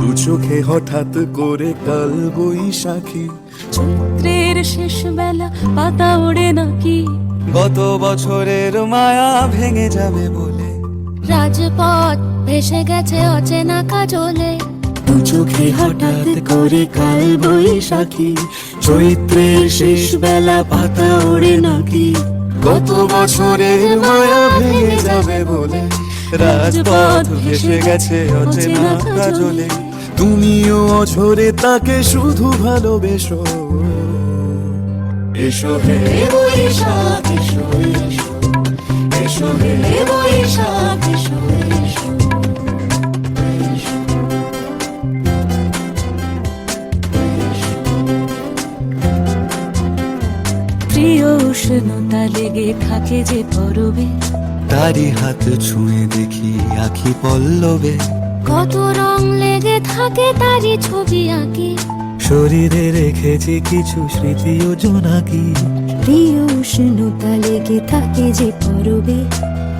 দু চোখে হঠাৎ করে কাল বৈশাখী, চৈত্রের শেষ বেলা পাতা ওড়ে নাকি, গত বছরের মায়া ভেঙে যাবে বলে, রাজপথ ভেসে গেছে অচেনা কাজলে। দু চোখে হঠাৎ করে কাল বৈশাখী, চৈত্রের শেষ বেলা পাতা ওড়ে নাকি, গত বছরের মায়া ভেঙে যাবে বলে, রাজপথ ভেসে গেছে অচেনা কাজলে। তুমিও অঝরে তাকে শুধু ভালোবেসো। এসো হে বৈশাখ এসো এসো, এসো হে বৈশাখ এসো এসো। প্রিয় উষ্ণতা লেগে থাকে যে পরবে, তারি হাত ছুঁয়ে দেখি আখি পল্লবে, কত রং লেগে থাকে তারই ছবি আঁকি। শরীরে রেখেছি কিছু স্মৃতি ও জোনাকি, প্রিয় উষ্ণতা লেগে থাকে যে পরবে,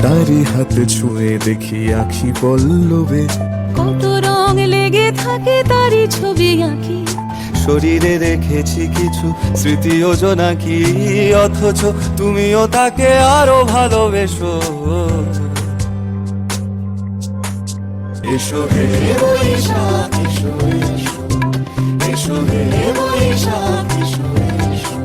তারি হাত ছুঁয়ে দেখি আখি পল্লবে, কত রং লেগে থাকে তারই ছবি আঁকি। শরীরে রেখেছি কিছু স্মৃতি ও জোনাকি, অথচ তুমিও তাকে আরো ভালোবেসো। এসো হে বৈশাখ এসো এসো, এসো হে বৈশাখ এসো এসো।